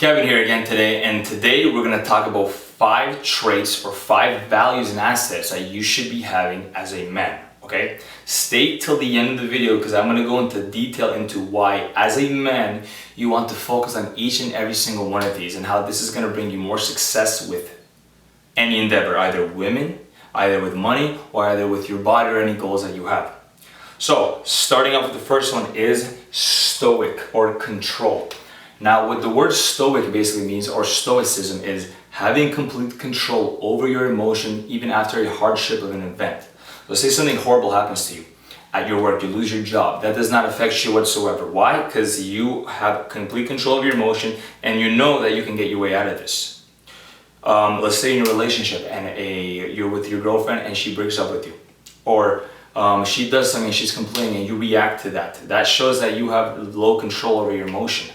Kevin here again today, and today we're going to talk about 5 traits or 5 values and assets that you should be having as a man, okay? Stay till the end of the video because I'm going to go into detail into why as a man you want to focus on each and every single one of these and how this is going to bring you more success with any endeavor, either women, either with money, or either with your body or any goals that you have. So, starting off with the first one is stoic or control. Now, what the word stoic basically means, or stoicism, is having complete control over your emotion even after a hardship of an event. Let's say something horrible happens to you at your work, you lose your job. That does not affect you whatsoever. Why? Because you have complete control of your emotion and you know that you can get your way out of this. Let's say in your relationship and you're with your girlfriend and she breaks up with you. Or she does something, she's complaining and you react to that. That shows that you have low control over your emotion.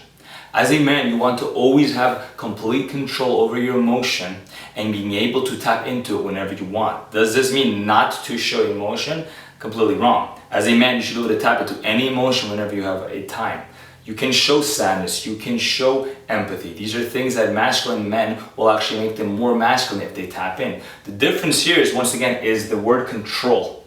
As a man, you want to always have complete control over your emotion and being able to tap into it whenever you want. Does this mean not to show emotion? Completely wrong. As a man, you should be able to tap into any emotion whenever you have a time. You can show sadness, you can show empathy. These are things that masculine men will actually make them more masculine if they tap in. The difference here is, once again, is the word control.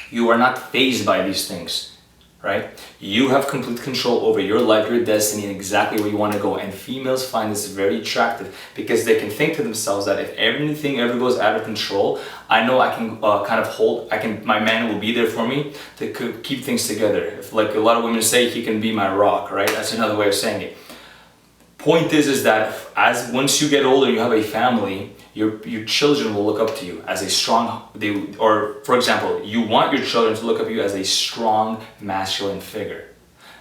You are not fazed by these things. Right? You have complete control over your life, your destiny, and exactly where you want to go. And females find this very attractive because they can think to themselves that if anything ever goes out of control, I know I can my man will be there for me to keep things together. If, like a lot of women say, he can be my rock, right? That's another way of saying it. Point is that once you get older, you have a family, your children will look up to you as a strong, for example, you want your children to look up to you as a strong masculine figure.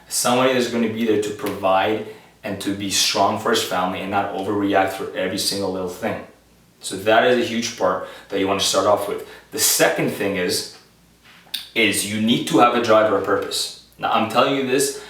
Somebody that's going to be there to provide and to be strong for his family and not overreact for every single little thing. So that is a huge part that you want to start off with. The second thing is you need to have a drive or a purpose. Now I'm telling you this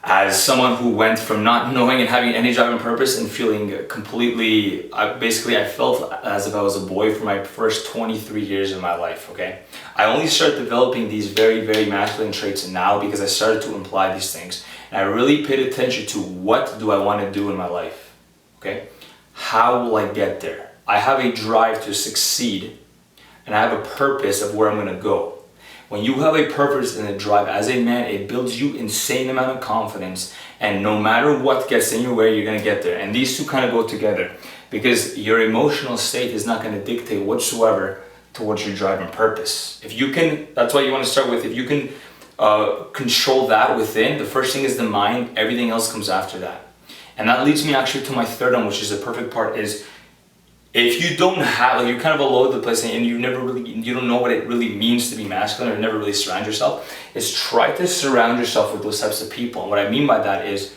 as someone who went from not knowing and having any drive and purpose and feeling completely, I felt as if I was a boy for my first 23 years of my life, okay? I only started developing these very, very masculine traits now because I started to imply these things. And I really paid attention to what do I want to do in my life, okay? How will I get there? I have a drive to succeed and I have a purpose of where I'm going to go. When you have a purpose and a drive as a man, it builds you insane amount of confidence, and no matter what gets in your way, you're going to get there. And these two kind of go together because your emotional state is not going to dictate whatsoever towards your drive and purpose. If you can, that's what you want to start with. If you can control that within, the first thing is the mind, everything else comes after that. And that leads me actually to my third one, which is the perfect part, is if you don't have, you're kind of all over the place and you don't know what it really means to be masculine or never really surround yourself, is try to surround yourself with those types of people. And what I mean by that is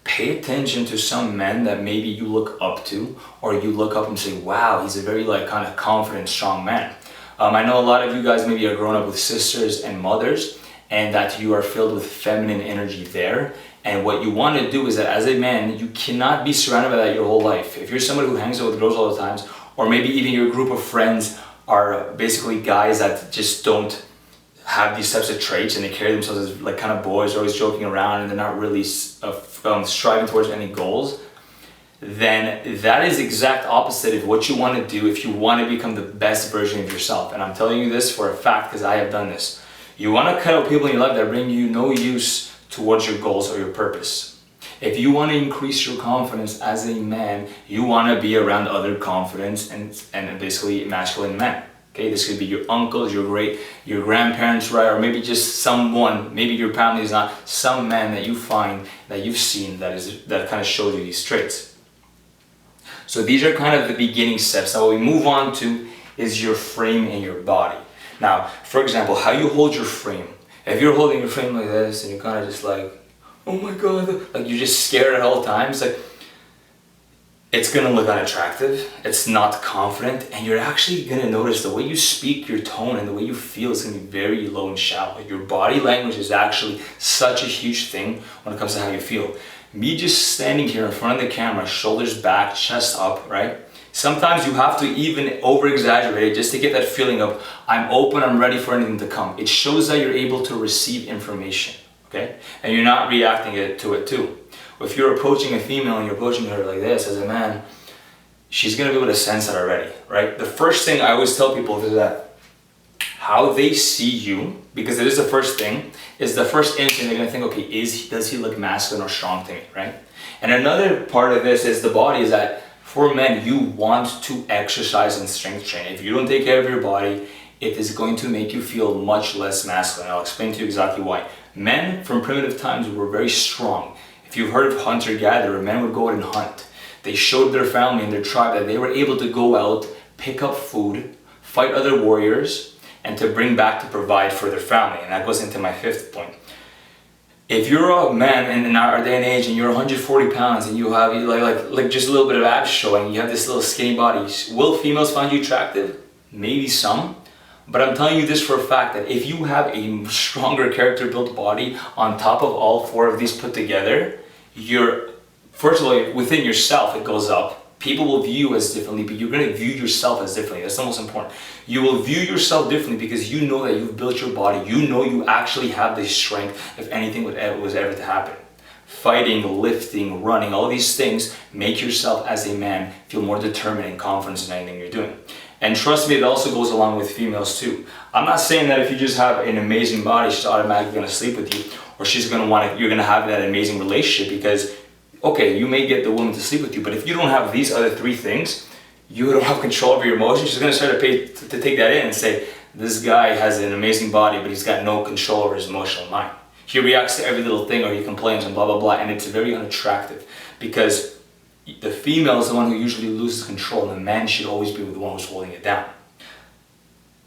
pay attention to some men that maybe you look up to, or you look up and say, wow, he's a very kind of confident, strong man. I know a lot of you guys maybe are growing up with sisters and mothers and that you are filled with feminine energy there. And what you want to do is that as a man, you cannot be surrounded by that your whole life. If you're somebody who hangs out with girls all the time, or maybe even your group of friends are basically guys that just don't have these types of traits and they carry themselves as like kind of boys, always joking around and they're not really striving towards any goals, then that is exact opposite of what you want to do if you want to become the best version of yourself. And I'm telling you this for a fact because I have done this. You want to cut out people in your life that bring you no use towards your goals or your purpose. If you want to increase your confidence as a man, you want to be around other confident and basically masculine men. Okay, this could be your uncles, your grandparents, right? Or maybe just someone, maybe your family is not, some man that you find, that you've seen that kind of shows you these traits. So these are kind of the beginning steps. Now what we move on to is your frame and your body. Now, for example, how you hold your frame. If you're holding your frame like this and you're kind of just like, oh my god, like you're just scared at all times, like it's gonna look unattractive, it's not confident, and you're actually gonna notice the way you speak, your tone, and the way you feel is gonna be very low and shallow. Your body language is actually such a huge thing when it comes to how you feel. Me just standing here in front of the camera, shoulders back, chest up, right? Sometimes you have to even over-exaggerate it just to get that feeling of, I'm open, I'm ready for anything to come. It shows that you're able to receive information, okay? And you're not reacting to it too. If you're approaching a female and you're approaching her like this as a man, she's gonna be able to sense that already, right? The first thing I always tell people is that how they see you, because it is the first thing, is the first instinct they're gonna think, okay, does he look masculine or strong to me, right? And another part of this is the body, is that for men, you want to exercise and strength train. If you don't take care of your body, it is going to make you feel much less masculine. I'll explain to you exactly why. Men from primitive times were very strong. If you've heard of hunter-gatherer, men would go out and hunt. They showed their family and their tribe that they were able to go out, pick up food, fight other warriors, and to bring back to provide for their family. And that goes into my fifth point. If you're a man in our day and age and you're 140 pounds and you have like just a little bit of abs showing, you have this little skinny body, will females find you attractive? Maybe some. But I'm telling you this for a fact, that if you have a stronger character built body on top of all four of these put together, first of all, within yourself it goes up. People will view you as differently, but you're going to view yourself as differently. That's the most important. You will view yourself differently because you know that you've built your body. You know you actually have the strength if anything was ever to happen. Fighting, lifting, running, all these things make yourself as a man feel more determined and confident in anything you're doing. And trust me, it also goes along with females too. I'm not saying that if you just have an amazing body, she's automatically going to sleep with you, or you're going to have that amazing relationship, because okay, you may get the woman to sleep with you, but if you don't have these other three things, you don't have control over your emotions, she's going to start to take that in and say, this guy has an amazing body, but he's got no control over his emotional mind. He reacts to every little thing, or he complains and blah, blah, blah, and it's very unattractive, because the female is the one who usually loses control, and the man should always be the one who's holding it down.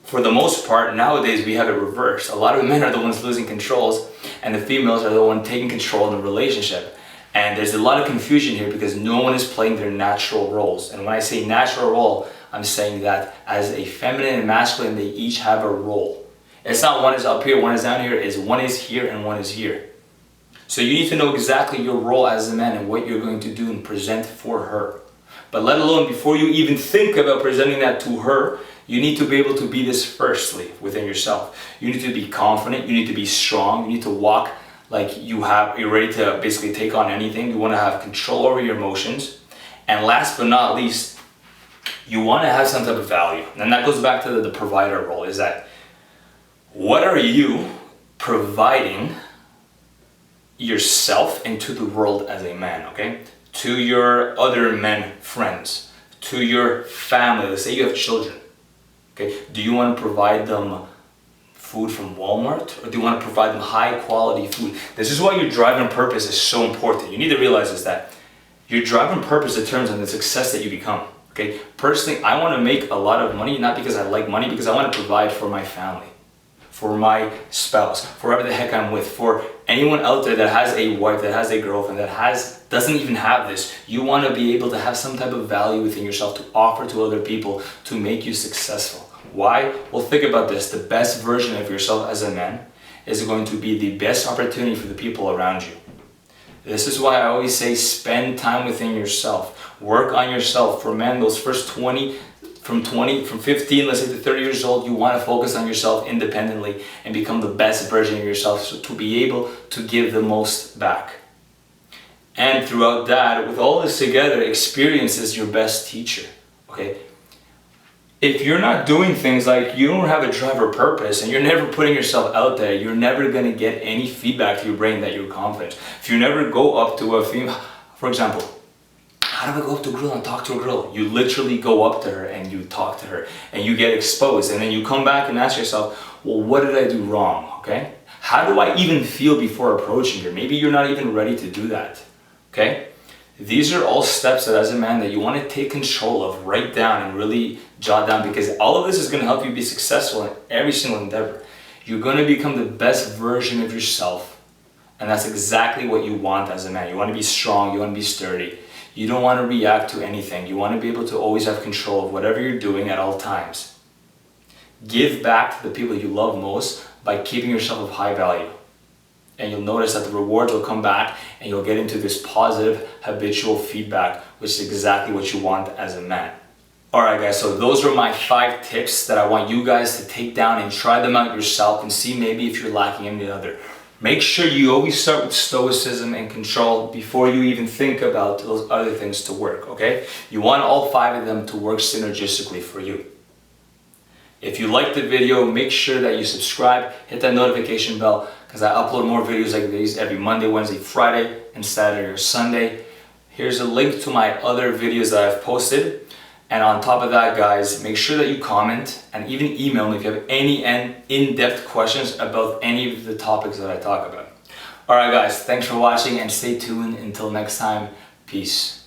For the most part, nowadays we have it reversed. A lot of men are the ones losing controls, and the females are the one taking control in the relationship. And there's a lot of confusion here because no one is playing their natural roles. And when I say natural role, I'm saying that as a feminine and masculine, they each have a role. It's not one is up here, one is down here, it's one is here and one is here. So you need to know exactly your role as a man and what you're going to do and present for her. But let alone, before you even think about presenting that to her, you need to be able to be this firstly within yourself. You need to be confident, you need to be strong, you need to walk like you're ready to basically take on anything. You want to have control over your emotions. And last but not least, you want to have some type of value. And that goes back to the provider role, is that what are you providing yourself into the world as a man, okay? To your other men friends, to your family. Let's say you have children, okay? Do you want to provide them food from Walmart, or do you want to provide them high quality food? This is why your drive and purpose is so important. You need to realize is that your drive and purpose determines on the success that you become. Okay, personally, I want to make a lot of money, not because I like money, because I want to provide for my family, for my spouse, for whoever the heck I'm with, for anyone out there that has a wife, that has a girlfriend, that doesn't even have this. You want to be able to have some type of value within yourself to offer to other people to make you successful. Why? Well, think about this. The best version of yourself as a man is going to be the best opportunity for the people around you. This is why I always say spend time within yourself. Work on yourself. For men, those first from 15, let's say to 30 years old, you want to focus on yourself independently and become the best version of yourself, so to be able to give the most back. And throughout that, with all this together, experience is your best teacher. Okay? If you're not doing things like you don't have a drive or purpose and you're never putting yourself out there, you're never going to get any feedback to your brain that you're confident. If you never go up to a female, for example, how do I go up to a girl and talk to a girl? You literally go up to her and you talk to her and you get exposed, and then you come back and ask yourself, well, what did I do wrong? Okay? How do I even feel before approaching her? Maybe you're not even ready to do that. Okay? These are all steps that as a man that you want to take control of, write down and really jot down, because all of this is going to help you be successful in every single endeavor. You're going to become the best version of yourself, and that's exactly what you want as a man. You want to be strong, you want to be sturdy. You don't want to react to anything. You want to be able to always have control of whatever you're doing at all times. Give back to the people you love most by keeping yourself of high value. And you'll notice that the rewards will come back and you'll get into this positive habitual feedback, which is exactly what you want as a man. Alright guys, so those are my 5 tips that I want you guys to take down and try them out yourself and see maybe if you're lacking any other. Make sure you always start with stoicism and control before you even think about those other things to work, okay? You want all 5 of them to work synergistically for you. If you liked the video, make sure that you subscribe, hit that notification bell, because I upload more videos like these every Monday, Wednesday, Friday, and Saturday or Sunday. Here's a link to my other videos that I've posted. And on top of that, guys, make sure that you comment and even email me if you have any in-depth questions about any of the topics that I talk about. Alright guys, thanks for watching and stay tuned until next time. Peace.